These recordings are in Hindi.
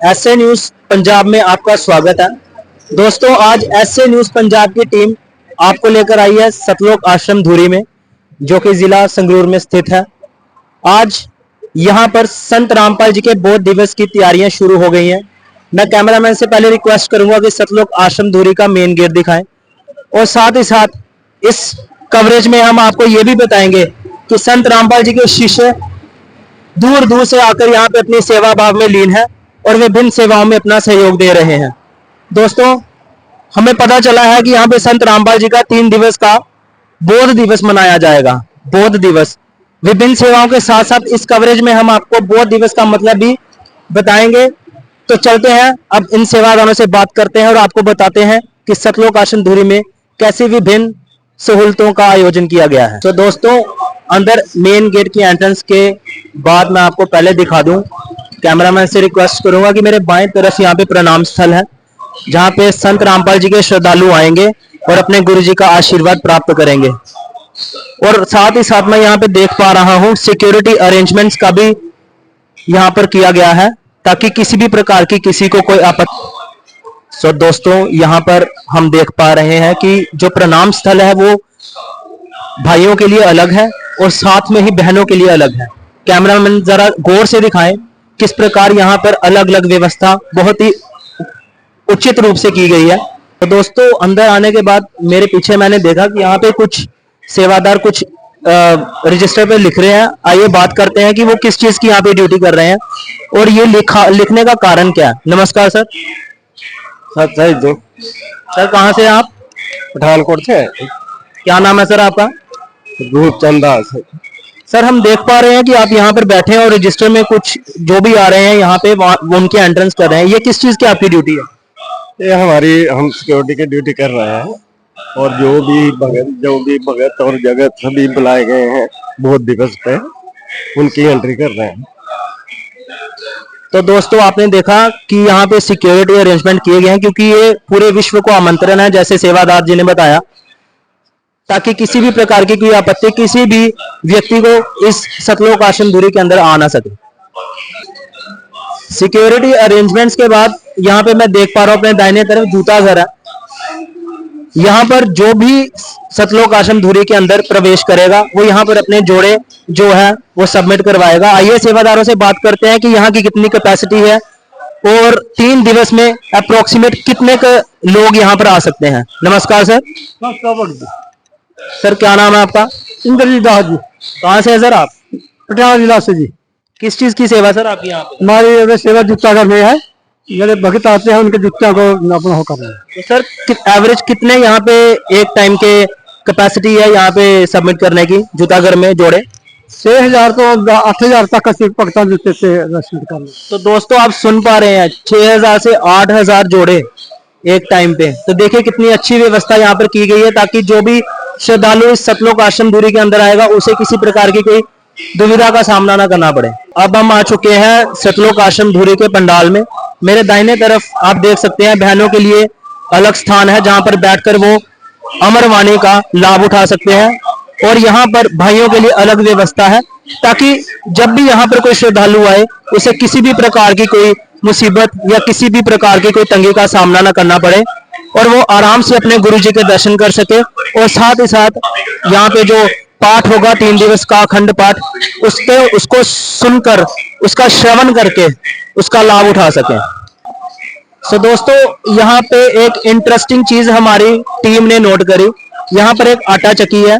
एसए न्यूज पंजाब में आपका स्वागत है। दोस्तों, आज एसए न्यूज पंजाब की टीम आपको लेकर आई है सतलोक आश्रम धुरी में, जो कि जिला संगरूर में स्थित है। आज यहां पर संत रामपाल जी के बौद्ध दिवस की तैयारियां शुरू हो गई हैं। मैं कैमरामैन से पहले रिक्वेस्ट करूंगा कि सतलोक आश्रम धुरी का मेन गेट दिखाएं, और साथ ही साथ इस कवरेज में हम आपको ये भी बताएंगे कि संत रामपाल जी के शिष्य दूर दूर से आकर यहाँ पे अपनी सेवा भाव में लीन है और विभिन्न सेवाओं में अपना सहयोग दे रहे हैं। दोस्तों, हमें पता चला है कि यहाँ पे संत रामपाल जी का 3 दिवस का बौद्ध दिवस मनाया जाएगा। बौद्ध दिवस विभिन्न सेवाओं के साथ साथ इस कवरेज में हम आपको बौद्ध दिवस का मतलब भी बताएंगे। तो चलते हैं, अब इन सेवादारों से बात करते हैं और आपको बताते हैं कि सतलोक आश्रम धुरी में कैसी विभिन्न सहूलतों का आयोजन किया गया है। तो दोस्तों, अंदर मेन गेट की एंट्रेंस के बाद मैं आपको पहले दिखा दूं, कैमरामैन से रिक्वेस्ट करूंगा कि मेरे बाएं तरफ यहाँ पे प्रणाम स्थल है, जहाँ पे संत रामपाल जी के श्रद्धालु आएंगे और अपने गुरु जी का आशीर्वाद प्राप्त करेंगे। और साथ ही साथ मैं यहाँ पे देख पा रहा हूँ सिक्योरिटी अरेंजमेंट्स का भी यहाँ पर किया गया है, ताकि किसी भी प्रकार की किसी को कोई आपत्ति। दोस्तों, यहाँ पर हम देख पा रहे हैं कि जो प्रणाम स्थल है वो भाइयों के लिए अलग है और साथ में ही बहनों के लिए अलग है। कैमरामैन जरा गौर से दिखाएं किस प्रकार यहाँ पर अलग अलग व्यवस्था बहुत ही उचित रूप से की गई है। तो दोस्तों, अंदर आने के बाद मेरे पीछे मैंने देखा कि यहाँ पे कुछ सेवादार कुछ रजिस्टर पे लिख रहे हैं। आइए बात करते हैं कि वो किस चीज की यहाँ पे ड्यूटी कर रहे हैं और ये लिखने का कारण क्या है। नमस्कार सर। सर, कहाँ से आप? पठानकोट से। क्या नाम है सर आपका? रूपचंद दास। सर, हम देख पा रहे हैं कि आप यहाँ पर बैठे हैं और रजिस्टर में कुछ जो भी आ रहे हैं यहाँ पे वो उनकी एंट्रेंस कर रहे हैं। ये किस चीज की आपकी ड्यूटी है? ये हम सिक्योरिटी की ड्यूटी कर रहे हैं, और जो भी भगत और जगत सभी बुलाए गए हैं बौद्ध दिवस पे, उनकी एंट्री कर रहे हैं। तो दोस्तों, आपने देखा कि यहाँ पे सिक्योरिटी अरेंजमेंट किए गए हैं, क्योंकि ये पूरे विश्व को आमंत्रण है, जैसे सेवादार जी ने बताया, ताकि किसी भी प्रकार की कोई आपत्ति किसी भी व्यक्ति को इस सतलोक आश्रम धुरी के अंदर आ ना सके। सिक्योरिटी अरेंजमेंट्स के बाद यहाँ पे मैं देख पा रहा हूँ अपने दाहिने तरफ जूता घर है। यहाँ पर जो भी सतलोक आश्रम धुरी के अंदर प्रवेश करेगा वो यहाँ पर अपने जोड़े जो है वो सबमिट करवाएगा। आइए सेवादारों से बात करते हैं कि यहाँ की कितनी कैपेसिटी है और 3 दिवस में अप्रोक्सीमेट कितने लोग यहाँ पर आ सकते हैं। नमस्कार सर। सर, क्या नाम है आपका? इंद्रजीत दास जी। कहाँ से है सर आप? पटियाला जिला से जी। किस चीज की सेवा सर आपकी यहाँ पे? हमारी सेवा जूता घर में है, मेरे भक्त आते हैं उनके जूता को अपना हो कर रहे हैं। तो सर, एवरेज कितने यहाँ पे एक टाइम के कैपेसिटी है यहाँ पे सबमिट करने की जूता घर में जोड़े? 6000 तो 8000 तक का भक्ता जूते से सबमिट कर। तो दोस्तों, आप सुन पा रहे हैं 6000 से 8000 जोड़े एक टाइम पे। तो देखिए कितनी अच्छी व्यवस्था यहाँ पर की गई है, ताकि जो भी श्रद्धालु इस सतलोक आश्रम धुरी के अंदर आएगा उसे किसी प्रकार की कोई दुविधा का सामना ना करना पड़े। अब हम आ चुके हैं सतलोक आश्रम धुरी के पंडाल में। मेरे दाहिने तरफ आप देख सकते हैं बहनों के लिए अलग स्थान है, जहां पर बैठकर वो अमरवाणी का लाभ उठा सकते हैं, और यहाँ पर भाइयों के लिए अलग व्यवस्था है, ताकि जब भी यहाँ पर कोई श्रद्धालु आए उसे किसी भी प्रकार की कोई मुसीबत या किसी भी प्रकार की कोई तंगी का सामना ना करना पड़े और वो आराम से अपने गुरु जी के दर्शन कर सके। और साथ ही साथ यहाँ पे जो पाठ होगा 3 दिवस का अखंड पाठ, उसको सुनकर उसका श्रवण करके उसका लाभ उठा सके। तो दोस्तों, यहाँ पे एक इंटरेस्टिंग चीज हमारी टीम ने नोट करी। यहाँ पर एक आटा चक्की है।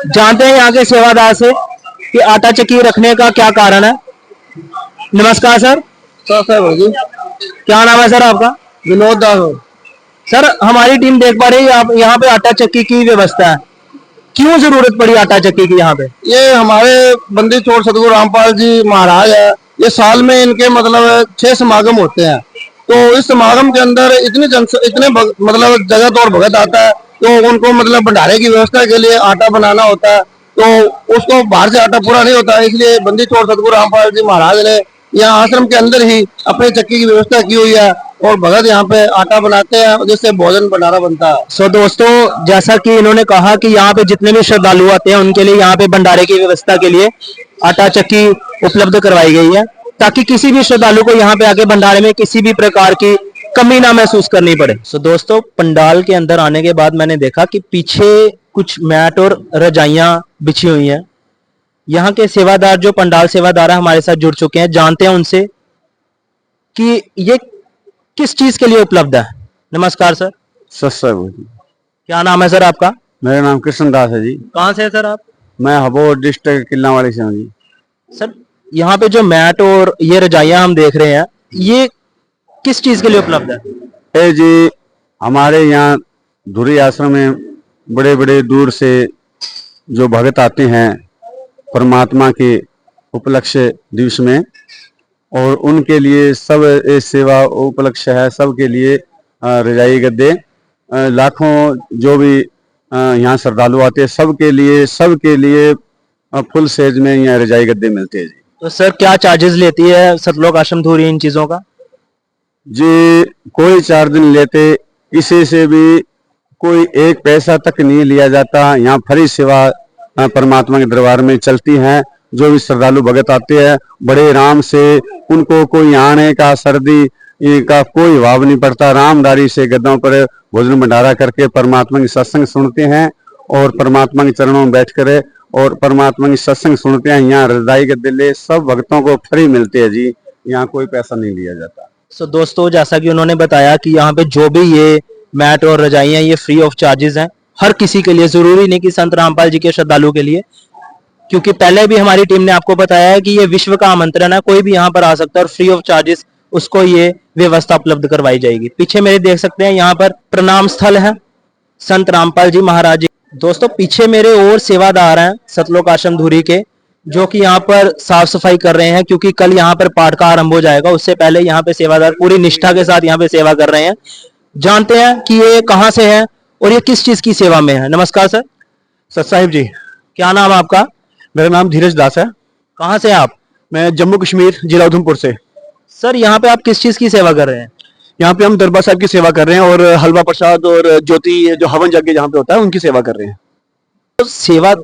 जानते हैं यहाँ के सेवादार से कि आटा चक्की रखने का क्या कारण है। नमस्कार सर। क्या नाम है सर आपका? विनोद दास। सर, हमारी टीम देख पा रही है यहाँ पे आटा चक्की की व्यवस्था है। क्यों जरूरत पड़ी आटा चक्की की यहाँ पे? ये हमारे बंदी छोड़ सतगुरु रामपाल जी महाराज है, ये साल में इनके मतलब 6 समागम होते हैं। तो इस समागम के अंदर इतने मतलब जगत और भगत आता है, तो उनको मतलब भंडारे की व्यवस्था के लिए आटा बनाना होता है, तो उसको बाहर से आटा पूरा नहीं होता है। इसलिए बंदी छोड़ सतगुरु रामपाल जी महाराज ने यहाँ आश्रम के अंदर ही अपने चक्की की व्यवस्था की हुई है, और भगत यहाँ पे आटा बनाते हैं जिससे भोजन भंडारा बनता है। दोस्तों, जैसा कि इन्होंने कहा कि यहाँ पे जितने भी श्रद्धालु आते हैं उनके लिए यहाँ पे भंडारे की व्यवस्था के लिए आटा चक्की उपलब्ध करवाई गई है। ताकि किसी भी श्रद्धालु को यहाँ पे आके भंडारे में किसी भी प्रकार की कमी ना महसूस करनी पड़े। सो दोस्तों, पंडाल के अंदर आने के बाद मैंने देखा कि पीछे कुछ मैट और रजाइयां बिछी हुई हैं। यहाँ के सेवादार, जो पंडाल सेवादार है, हमारे साथ जुड़ चुके हैं। जानते हैं उनसे कि ये किस चीज के लिए उपलब्ध है। नमस्कार सर। सत्संग जी। क्या नाम है सर आपका? मेरा नाम कृष्णदास है जी। कहाँ से है सर आप? मैं हबोर डिस्ट्रिक्ट किल्लावाड़ी से हूँ जी। सर, यहाँ पे जो मैट और ये रजाइयां हम देख रहे हैं, ये किस चीज के लिए उपलब्ध है? ए जी, हमारे यहाँ धुरी आश्रम में बड़े बड़े दूर से जो भगत आते हैं परमात्मा के उपलक्ष्य दिवस में, और उनके लिए सब ये सेवा उपलक्ष्य है। सबके लिए रजाई गद्दे, लाखों जो भी यहाँ श्रद्धालु आते हैं सबके लिए फुल सेज में यहाँ रजाई गद्दे मिलते हैं जी। तो सर, क्या चार्जेस लेती है सतलोक आश्रम धुरी इन चीजों का? जी, कोई चार्ज नहीं लेते, किसी से भी कोई एक पैसा तक नहीं लिया जाता। यहाँ फ्री सेवा परमात्मा के दरबार में चलती है। जो भी श्रद्धालु भगत आते हैं बड़े आराम से, उनको कोई आने का सर्दी का कोई भाव नहीं पड़ता। रामदारी से गद्दों पर भोजन भंडारा करके परमात्मा की सत्संग सुनते हैं और परमात्मा के चरणों में बैठ कर और परमात्मा की सत्संग सुनते हैं। यहाँ रजाई गद्दे सब भक्तों को फ्री मिलते हैं जी, यहाँ कोई पैसा नहीं लिया जाता। सो दोस्तों, जैसा कि उन्होंने बताया कि यहाँ पे जो भी ये मैट और रजाइयां ये फ्री ऑफ चार्जेस हैं हर किसी के लिए। जरूरी नहीं कि संत रामपाल जी के श्रद्धालु के लिए, क्योंकि पहले भी हमारी टीम ने आपको बताया है कि ये विश्व का आमंत्रण है, कोई भी यहाँ पर आ सकता है और फ्री ऑफ चार्जेस उसको ये व्यवस्था उपलब्ध करवाई जाएगी। पीछे मेरे देख सकते हैं यहाँ पर प्रणाम स्थल है संत रामपाल जी महाराज जी। दोस्तों, पीछे मेरे और सेवादार हैं सतलोक आश्रम धुरी के, जो कि यहाँ पर साफ सफाई कर रहे हैं, क्योंकि कल यहाँ पर पाठ का आरंभ हो जाएगा। उससे पहले यहाँ पे सेवादार पूरी निष्ठा के साथ यहाँ पे सेवा कर रहे हैं। जानते हैं कि ये कहाँ से है और ये किस चीज की सेवा में है। नमस्कार सर। सत साहिब जी। क्या नाम है आपका? मेरा नाम धीरज दास है। कहाँ से आप? मैं जम्मू कश्मीर जिला उधमपुर से। सर, यहाँ पे आप किस चीज की सेवा कर रहे हैं? यहाँ पे हम दरबार साहब की सेवा कर रहे हैं और हलवा प्रसाद और ज्योति जो हवन यज्ञ जहाँ पे होता है उनकी सेवा कर रहे हैं। तो सेवा,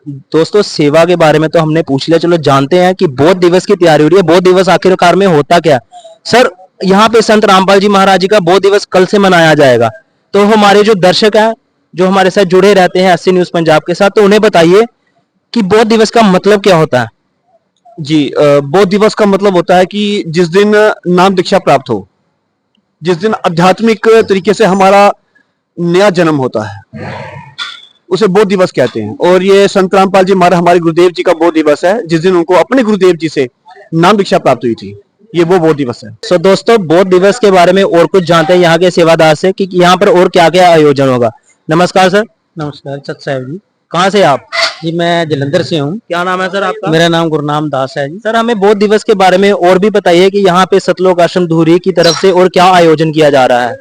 दोस्तों सेवा के बारे में तो हमने पूछ लिया। चलो जानते हैं कि बौद्ध दिवस की तैयारी हो रही है। बौद्ध दिवस आखिरकार में होता क्या? सर, यहाँ पे संत रामपाल जी महाराज जी का बौद्ध दिवस कल से मनाया जाएगा। तो हमारे जो दर्शक हैं, जो हमारे साथ जुड़े रहते हैं एससी न्यूज पंजाब के साथ, तो उन्हें बताइए कि बौद्ध दिवस का मतलब क्या होता है। जी, बौद्ध दिवस का मतलब होता है कि जिस दिन नाम दीक्षा प्राप्त हो, जिस दिन आध्यात्मिक तरीके से हमारा नया जन्म होता है, उसे बौद्ध दिवस कहते हैं। और ये संत रामपाल जी महाराज हमारे गुरुदेव जी का बौद्ध दिवस है, जिस दिन उनको अपने गुरुदेव जी से नाम दीक्षा प्राप्त हुई थी। ये वो बौद्ध दिवस है। सो दोस्तों, बौद्ध दिवस के बारे में और कुछ जानते हैं यहाँ के सेवादार से कि यहाँ पर और क्या क्या आयोजन होगा। नमस्कार सर। नमस्कार सत साहिब जी। कहाँ से आप? जी, मैं जलंधर से हूँ। क्या नाम है सर आपका? मेरा नाम गुरनाम दास है जी। सर, हमें बौद्ध दिवस के बारे में और भी बताइए कि यहाँ पे सतलोक आश्रम धुरी की तरफ से और क्या आयोजन किया जा रहा है।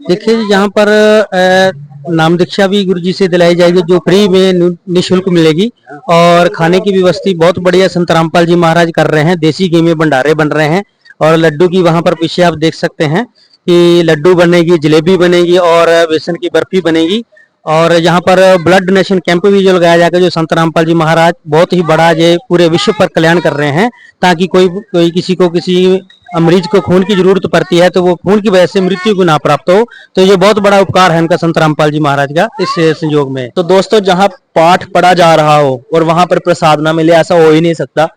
देखिए जी, यहाँ पर नाम दीक्षा भी गुरु जी से दिलाई जाएगी, जो फ्री में निःशुल्क मिलेगी। और खाने की व्यवस्था बहुत बढ़िया संत रामपाल जी महाराज कर रहे हैं। देसी घी में भंडारे बन रहे हैं और लड्डू की वहाँ पर पीछे आप देख सकते हैं कि लड्डू बनेगी, जलेबी बनेगी और बेसन की बर्फी बनेगी। और यहाँ पर ब्लड डोनेशन कैंप भी जो लगाया जाएगा, जो संत रामपाल जी महाराज बहुत ही बड़ा ये पूरे विश्व पर कल्याण कर रहे हैं, ताकि कोई किसी को किसी मरीज को खून की जरूरत पड़ती है तो वो खून की वजह से मृत्यु को ना प्राप्त हो। तो ये बहुत बड़ा उपकार है इनका संत रामपाल जी महाराज का इस संयोग में। तो दोस्तों, जहाँ पाठ पढ़ा जा रहा हो और वहां पर प्रसाद ना मिले, ऐसा हो ही नहीं सकता।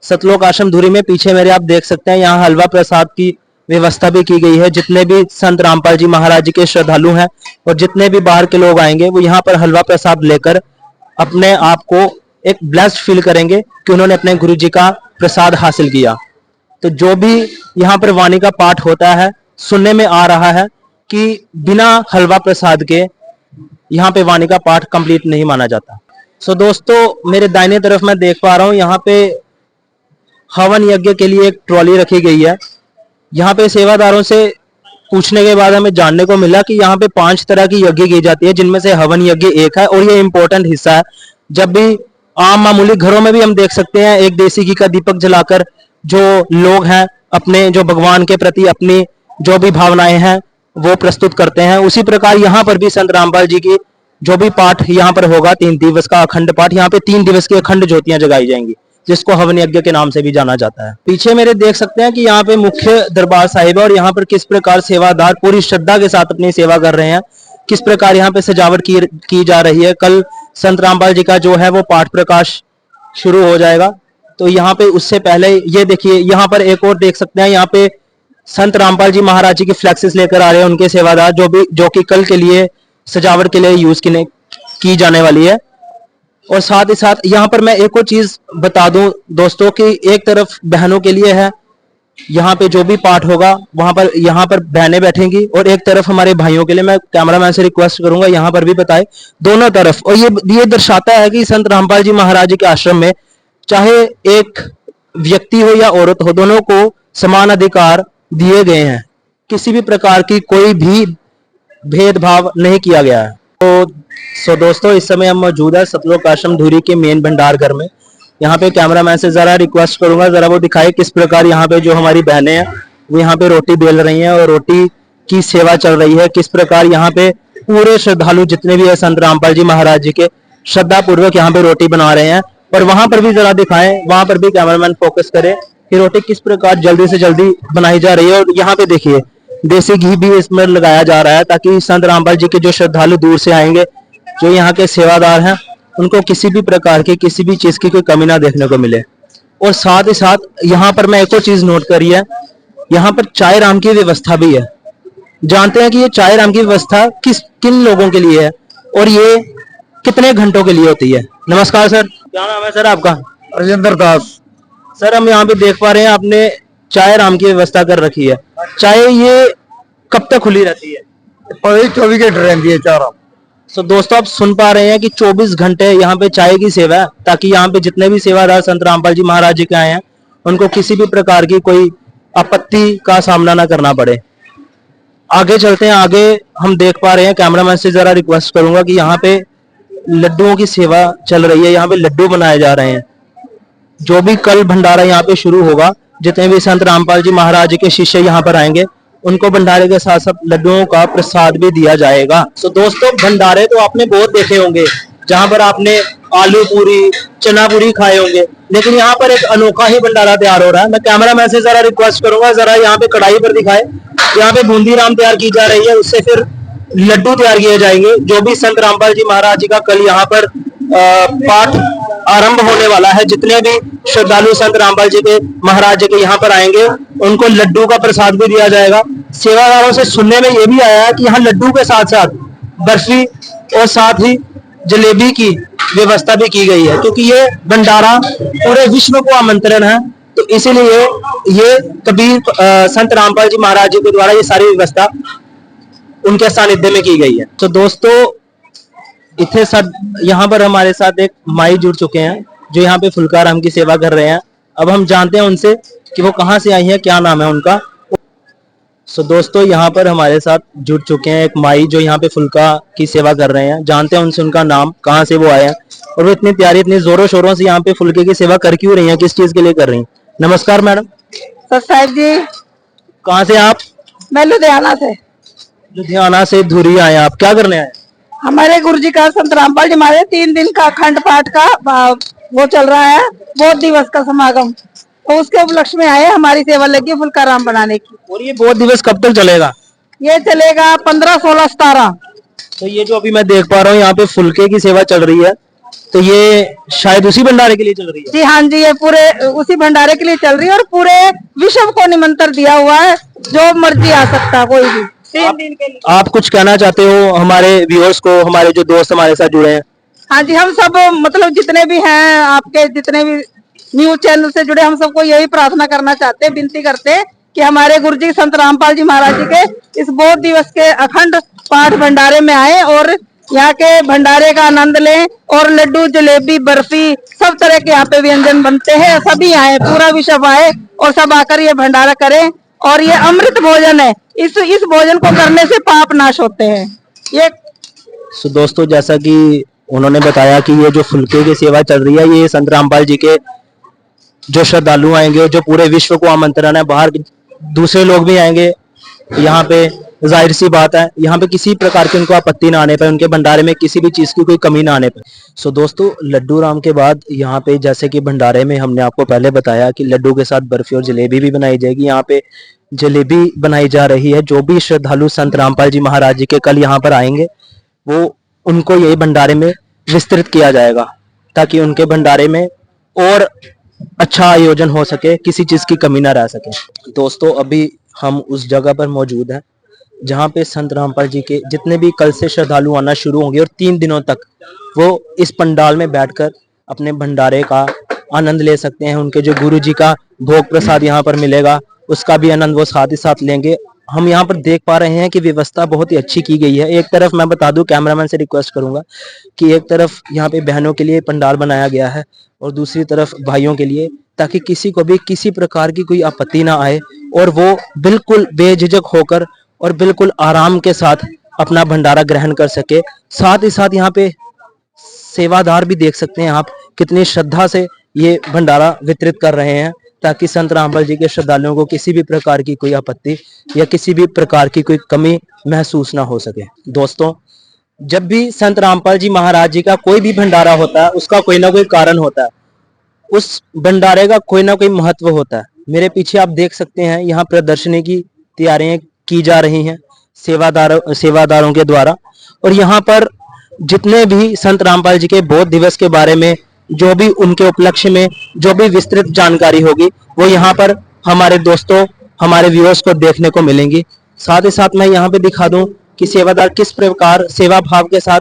सतलोक आश्रम धुरी में पीछे मेरे आप देख सकते हैं, यहाँ हलवा प्रसाद की व्यवस्था भी की गई है। जितने भी संत रामपाल जी महाराज जी के श्रद्धालु हैं और जितने भी बाहर के लोग आएंगे, वो यहाँ पर हलवा प्रसाद लेकर अपने आप को एक ब्लेस्ड फील करेंगे कि उन्होंने अपने गुरु जी का प्रसाद हासिल किया। तो जो भी यहाँ पर वाणी का पाठ होता है, सुनने में आ रहा है कि बिना हलवा प्रसाद के यहाँ पे वाणी का पाठ कंप्लीट नहीं माना जाता। सो दोस्तों, मेरे दाहिने तरफ मैं देख पा रहा हूँ यहाँ पे हवन यज्ञ के लिए एक ट्रॉली रखी गई है। यहाँ पे सेवादारों से पूछने के बाद हमें जानने को मिला कि यहाँ पे 5 तरह की यज्ञ की जाती है, जिनमें से हवन यज्ञ एक है और ये इम्पोर्टेंट हिस्सा है। जब भी आम मामूली घरों में भी हम देख सकते हैं, एक देसी घी का दीपक जलाकर जो लोग हैं अपने जो भगवान के प्रति अपनी जो भी भावनाएं हैं वो प्रस्तुत करते हैं। उसी प्रकार यहाँ पर भी संत रामपाल जी की जो भी पाठ यहाँ पर होगा, 3 दिवस का अखंड पाठ, यहाँ पे 3 दिवस की अखंड ज्योतियां जगाई जाएंगी। जिसको हवन यज्ञ के नाम से भी जाना जाता है। पीछे मेरे देख सकते हैं कि यहाँ पे मुख्य दरबार साहिब है और यहाँ पर किस प्रकार सेवादार पूरी श्रद्धा के साथ अपनी सेवा कर रहे हैं, किस प्रकार यहाँ पे सजावट की जा रही है। कल संत रामपाल जी का जो है वो पाठ प्रकाश शुरू हो जाएगा, तो यहाँ पे उससे पहले ये देखिए, यहाँ पर एक और देख सकते हैं, यहाँ पे संत रामपाल जी महाराज जी की फ्लैक्सेस लेकर आ रहे हैं उनके सेवादार, जो कि कल के लिए सजावट के लिए यूज की जाने वाली है। और साथ ही साथ यहाँ पर मैं एक और चीज बता दूं दोस्तों कि एक तरफ बहनों के लिए है, यहाँ पे जो भी पाठ होगा वहां पर यहाँ पर बहनें बैठेंगी, और एक तरफ हमारे भाइयों के लिए मैं कैमरामैन से रिक्वेस्ट करूंगा यहाँ पर भी बताए दोनों तरफ। और ये दर्शाता है कि संत रामपाल जी महाराज जी के आश्रम में चाहे एक व्यक्ति हो या औरत हो, दोनों को समान अधिकार दिए गए हैं, किसी भी प्रकार की कोई भी भेदभाव नहीं किया गया है। तो दोस्तों इस समय हम मौजूद है सतलोक आश्रम धुरी के मेन भंडार घर में। यहाँ पे कैमरामैन से जरा रिक्वेस्ट करूंगा, जरा वो दिखाए किस प्रकार यहाँ पे जो हमारी बहनें हैं वो यहाँ पे रोटी बेल रही हैं और रोटी की सेवा चल रही है। किस प्रकार यहाँ पे पूरे श्रद्धालु जितने भी है संत रामपाल जी महाराज जी के श्रद्धा पूर्वक यहाँ पे रोटी बना रहे हैं। और वहां पर भी जरा दिखाएं, वहां पर भी कैमरामैन फोकस करे कि रोटी किस प्रकार जल्दी से जल्दी बनाई जा रही है। और यहाँ पे देखिए देसी घी भी इसमें लगाया जा रहा है, ताकि संत रामपाल जी के जो श्रद्धालु दूर से आएंगे, जो यहाँ के सेवादार हैं, उनको किसी भी प्रकार की किसी भी चीज की कोई कमी ना देखने को मिले। और साथ ही साथ यहाँ पर मैं एक और चीज नोट करी है, यहाँ पर चाय राम की व्यवस्था भी है। जानते हैं कि ये चाय राम की व्यवस्था किन लोगों के लिए है और ये कितने घंटों के लिए होती है। नमस्कार सर, क्या नाम है सर आपका? राजेंद्र दास। सर हम यहाँ पे देख पा रहे हैं आपने चाय राम की व्यवस्था कर रखी है। चाय ये कब तक खुली रहती है? 24 घंटे रहती है चार। तो दोस्तों आप सुन पा रहे हैं कि 24 घंटे यहाँ पे चाय की सेवा है, ताकि यहाँ पे जितने भी सेवादार संत रामपाल जी महाराज जी के आए हैं उनको किसी भी प्रकार की कोई आपत्ति का सामना ना करना पड़े। आगे चलते हैं, आगे हम देख पा रहे हैं, कैमरामैन से जरा रिक्वेस्ट करूंगा कि यहाँ पे लड्डुओं की सेवा चल रही है, यहाँ पे लड्डू बनाए जा रहे हैं। जो भी कल भंडारा यहाँ पे शुरू होगा, जितने भी संत रामपाल जी महाराज जी के शिष्य यहाँ पर आएंगे उनको भंडारे के साथ साथ लड्डुओं का प्रसाद भी दिया जाएगा। तो दोस्तों भंडारे तो आपने बहुत देखे होंगे, जहां पर आपने आलू पूरी चना पूरी खाए होंगे, लेकिन यहाँ पर एक अनोखा ही भंडारा तैयार हो रहा है। मैं कैमरामैन से जरा रिक्वेस्ट करूंगा, जरा यहाँ पे कढ़ाई पर दिखाए। यहाँ पे बूंदी राम तैयार की जा रही है, उससे फिर लड्डू तैयार किए जाएंगे। जो भी संत रामपाल जी महाराज जी का कल यहाँ पर पाठ आरंभ होने वाला है, जितने भी श्रद्धालु संत रामपाल जी के महाराज जी के यहाँ पर आएंगे उनको लड्डू का प्रसाद भी दिया जाएगा। सेवादारों से सुनने में ये भी आया है कि यहाँ लड्डू के साथ साथ बर्फी और साथ ही जलेबी की व्यवस्था भी की गई है, क्योंकि ये भंडारा पूरे विश्व को आमंत्रण है। तो इसीलिए ये कबीर संत रामपाल जी महाराज जी के द्वारा ये सारी व्यवस्था उनके सानिध्य में की गई है। तो दोस्तों इतने सब यहाँ पर हमारे साथ एक माई जुड़ चुके हैं जो यहाँ पे फुल्का राम की सेवा कर रहे हैं। अब हम जानते हैं उनसे कि वो कहाँ से आई हैं, क्या नाम है उनका। सो दोस्तों यहाँ पर हमारे साथ जुड़ चुके हैं एक माई जो यहाँ पे फुल्का की सेवा कर रहे हैं। जानते हैं उनसे उनका नाम, कहाँ से वो आए हैं और वो इतनी प्यारी इतनी जोरों शोरों से यहाँ पे फुल्के की सेवा कर क्यों रही हैं, किस चीज के लिए कर रही हैं। नमस्कार मैडम। सर साहब जी, कहाँ से आप? मैं लुधियाना से। लुधियाना से धुरी आए, आप क्या करने आए? हमारे गुरुजी का संत रामपाल जी हमारे 3 दिन का अखंड पाठ का वो चल रहा है, बहुत दिवस का समागम, तो उसके उपलक्ष्य में आए, हमारी सेवा लगी फुल्का राम बनाने की। और ये बहुत दिवस कब तक चलेगा? ये चलेगा 15, 16, 17। तो ये जो अभी मैं देख पा रहा हूँ यहाँ पे फुल्के की सेवा चल रही है, तो ये शायद उसी भंडारे के लिए चल रही है। जी हाँ जी, ये पूरे उसी भंडारे के लिए चल रही है और पूरे विश्व को निमंत्रण दिया हुआ है, जो मर्जी आ सकता कोई भी। 3 दिन के लिए। आप कुछ कहना चाहते हो हमारे व्यूअर्स को, हमारे जो दोस्त हमारे साथ जुड़े हैं? हाँ जी, हम सब मतलब जितने भी हैं आपके जितने भी न्यूज चैनल से जुड़े, हम सबको यही प्रार्थना करना चाहते हैं, विनती करते हैं कि हमारे गुरुजी संत रामपाल जी महाराज जी के इस बहुत दिवस के अखंड पाठ भंडारे में आए और यहाँ के भंडारे का आनंद लें। और लड्डू जलेबी बर्फी सब तरह के यहाँ पे व्यंजन बनते हैं, सभी आए, पूरा विश्व आए और सब आकर ये भंडारा करें। और ये अमृत भोजन है, इस भोजन को करने से पाप नाश होते हैं। ये सो दोस्तों जैसा कि उन्होंने बताया कि ये जो फुल्के की सेवा चल रही है, ये संत रामपाल जी के जो श्रद्धालु आएंगे, जो पूरे विश्व को आमंत्रण है, बाहर दूसरे लोग भी आएंगे यहाँ पे जाहिर सी बात है यहाँ पे किसी प्रकार की उनको आपत्ति ना आने पर, उनके भंडारे में किसी भी चीज की कोई कमी ना आने पर। सो दोस्तों, लड्डू राम के बाद यहाँ पे जैसे कि भंडारे में हमने आपको पहले बताया कि लड्डू के साथ बर्फी और जलेबी भी बनाई जाएगी। यहाँ पे जलेबी बनाई जा रही है। जो भी श्रद्धालु संत रामपाल जी महाराज जी के कल यहाँ पर आएंगे, वो उनको यही भंडारे में विस्तृत किया जाएगा, ताकि उनके भंडारे में और अच्छा आयोजन हो सके, किसी चीज की कमी ना रह सके। दोस्तों, अभी हम उस जगह पर मौजूद हैं जहाँ पे संत रामपाल जी के जितने भी कल से श्रद्धालु आना शुरू होंगे और 3 दिनों तक वो इस पंडाल में बैठकर अपने भंडारे का आनंद ले सकते हैं। उनके जो गुरु जी का भोग प्रसाद यहाँ पर मिलेगा, उसका भी आनंद वो साथ ही साथ लेंगे। हम यहाँ पर देख पा रहे हैं कि व्यवस्था बहुत ही अच्छी की गई है। एक तरफ मैं बता दूं, कैमरामैन से रिक्वेस्ट करूंगा कि एक तरफ यहाँ पे बहनों के लिए पंडाल बनाया गया है और दूसरी तरफ भाइयों के लिए, ताकि किसी को भी किसी प्रकार की कोई आपत्ति ना आए और वो बिल्कुल बेझिझक होकर और बिल्कुल आराम के साथ अपना भंडारा ग्रहण कर सके। साथ ही साथ यहाँ पे सेवादार भी देख सकते हैं आप, कितनी श्रद्धा से ये भंडारा वितरित कर रहे हैं, ताकि संत रामपाल जी के श्रद्धालुओं को किसी भी प्रकार की कोई आपत्ति या किसी भी प्रकार की कोई कमी महसूस ना हो सके। दोस्तों, जब भी संत रामपाल जी महाराज जी का कोई भी भंडारा होता है, उसका कोई ना कोई कारण होता है, उस भंडारे का कोई ना कोई महत्व होता है। मेरे पीछे आप देख सकते हैं, यहाँ प्रदर्शनी की तैयारियां की जा रही हैं सेवादारों के द्वारा। और यहाँ पर जितने भी संत रामपाल जी के बोध दिवस के बारे में, जो भी उनके उपलक्ष्य में जो भी विस्तृत जानकारी होगी, वो यहाँ पर हमारे दोस्तों, हमारे व्यूअर्स को देखने को मिलेंगी। साथ ही साथ मैं यहाँ पे दिखा दूं कि सेवादार किस प्रकार सेवा भाव के साथ,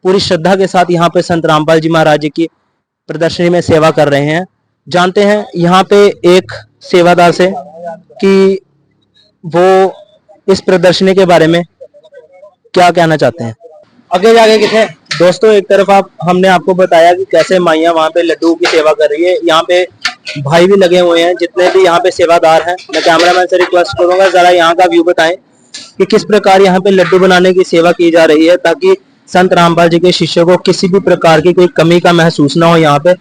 पूरी श्रद्धा के साथ यहाँ पे संत रामपाल जी महाराज जी की प्रदर्शनी में सेवा कर रहे हैं। जानते हैं यहाँ पे एक सेवादार से कि वो इस प्रदर्शनी के बारे में क्या कहना चाहते हैं। आगे जाके कितने दोस्तों, एक तरफ हमने आपको बताया कि कैसे माइयाँ वहाँ पे लड्डू की सेवा कर रही है। यहाँ पे भाई भी लगे हुए हैं, जितने भी यहाँ पे सेवादार हैं। मैं कैमरामैन से रिक्वेस्ट करूंगा, जरा यहाँ का व्यू बताएं कि किस प्रकार यहाँ पे लड्डू बनाने की सेवा की जा रही है, ताकि संत रामपाल जी के शिष्यों को किसी भी प्रकार की कोई कमी का महसूस ना हो। यहाँ पे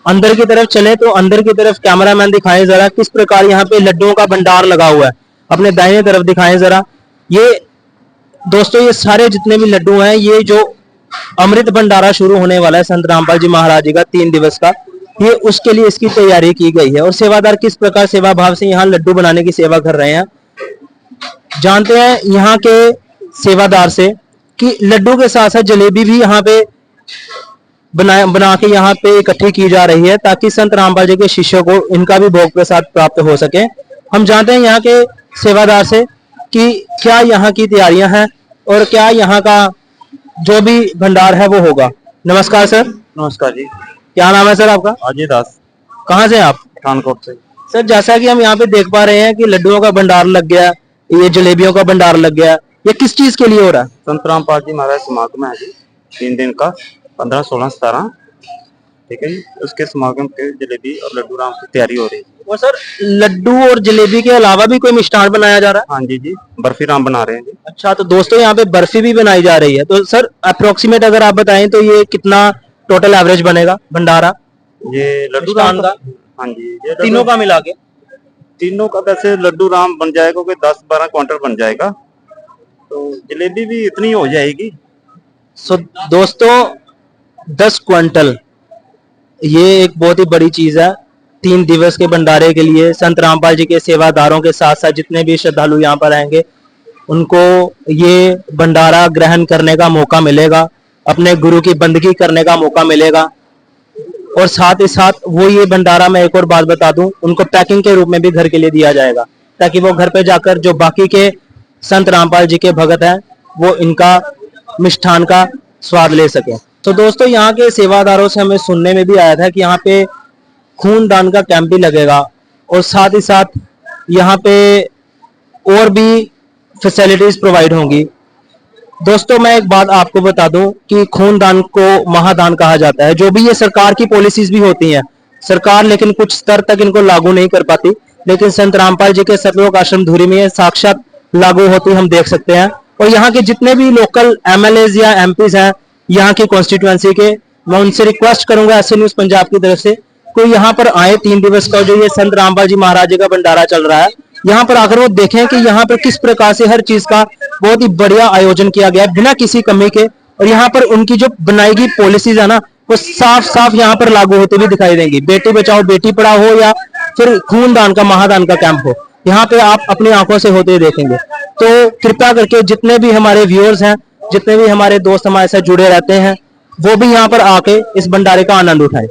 अंदर की तरफ चले तो अंदर की तरफ कैमरामैन दिखाएं जरा किस प्रकार यहाँ पे लड्डुओं का भंडार लगा हुआ है। अपने दाहिने तरफ दिखाएं जरा। ये दोस्तों, ये सारे जितने भी लड्डू हैं, ये जो अमृत भंडारा शुरू होने वाला है संत रामपाल जी महाराज जी का 3 दिवस का, ये उसके लिए इसकी तैयारी की गई है। और सेवादार किस प्रकार सेवा भाव से यहाँ लड्डू बनाने की सेवा कर रहे हैं, जानते हैं यहाँ के सेवादार से कि लड्डू के साथ साथ जलेबी भी यहाँ पे बना के यहाँ पे इकट्ठी की जा रही है, ताकि संत रामपाल जी के शिष्यों को इनका भी भोग प्रसाद प्राप्त हो सके। हम जानते हैं यहाँ के सेवादार से कि क्या यहाँ की तैयारियां हैं और क्या यहाँ का जो भी भंडार है वो होगा। नमस्कार सर। नमस्कार जी। क्या नाम है सर आपका? अजय दास। कहाँ से आप? पठानकोट से। सर, जैसा कि हम यहाँ पे देख पा रहे हैं कि लड्डुओं का भंडार लग गया, ये जलेबियों का भंडार लग गया, ये किस चीज के लिए हो रहा है? संत रामपाल जी महाराज समागम है जी, 3 दिन का, 15, 16, 17, ठीक है जी। उसके समागम के जलेबी और लड्डू राम की तैयारी हो रही है। और सर, लड्डू और जलेबी के अलावा भी कोई मिष्ठान बनाया जा रहा है? हाँ जी जी, बर्फी राम बना रहे हैं जी। अच्छा, तो दोस्तों यहाँ पे बर्फी भी बनाई जा रही है। तो सर, अप्रोक्सीमेट अगर आप बताएं तो ये कितना टोटल एवरेज बनेगा भंडारा ये लड्डू मिष्ठान राम का? हाँ जी, ये तीनों का मिला के? तीनों का वैसे लड्डू राम बन जाएगा कोई 10-12 क्विंटल बन जाएगा, तो जलेबी भी इतनी हो जाएगी। सो दोस्तों, 10 क्विंटल, ये एक बहुत ही बड़ी चीज है। 3 दिवस के भंडारे के लिए संत रामपाल जी के सेवादारों के साथ साथ जितने भी श्रद्धालु यहाँ पर आएंगे, उनको ये भंडारा ग्रहण करने का मौका मिलेगा, अपने गुरु की बंदगी करने का मौका मिलेगा। और साथ ही साथ वो ये भंडारा, मैं एक और बात बता दूं, उनको पैकिंग के रूप में भी घर के लिए दिया जाएगा, ताकि वो घर पे जाकर जो बाकी के संत रामपाल जी के भगत हैं, वो इनका मिष्ठान का स्वाद ले सके। तो दोस्तों, यहाँ के सेवादारों से हमें सुनने में भी आया था कि यहाँ पे खूनदान का कैंप भी लगेगा और साथ ही साथ यहाँ पे और भी फैसिलिटीज प्रोवाइड होंगी। दोस्तों, मैं एक बात आपको बता दूं कि खूनदान को महादान कहा जाता है। जो भी ये सरकार की पॉलिसीज भी होती हैं, सरकार लेकिन कुछ स्तर तक इनको लागू नहीं कर पाती, लेकिन संत रामपाल जी के सतलोक आश्रम धुरी में ये साक्षात लागू होती हम देख सकते हैं। और यहाँ के जितने भी लोकल MLAs या MPs हैं यहाँ की कॉन्स्टिट्यूएंसी के, मैं उनसे रिक्वेस्ट करूंगा ऐसे न्यूज पंजाब की तरफ से, कोई यहाँ पर आए 3 दिवस का जो ये संत रामपाल जी महाराज जी का भंडारा चल रहा है, यहाँ पर आकर वो देखें कि यहाँ पर किस प्रकार से हर चीज का बहुत ही बढ़िया आयोजन किया गया है बिना किसी कमी के। और यहाँ पर उनकी जो बनाई गई पॉलिसीज है ना, वो साफ साफ यहाँ पर लागू होते हुए दिखाई देंगी। बेटी बचाओ बेटी पढ़ाओ हो या फिर खूनदान का महादान का कैंप हो, यहाँ पे आप अपनी आंखों से होते हुए देखेंगे। तो कृपया करके जितने भी हमारे व्यूअर्स हैं, जितने भी हमारे दोस्त हमारे साथ जुड़े रहते हैं, वो भी यहाँ पर आके इस भंडारे का आनंद उठाए।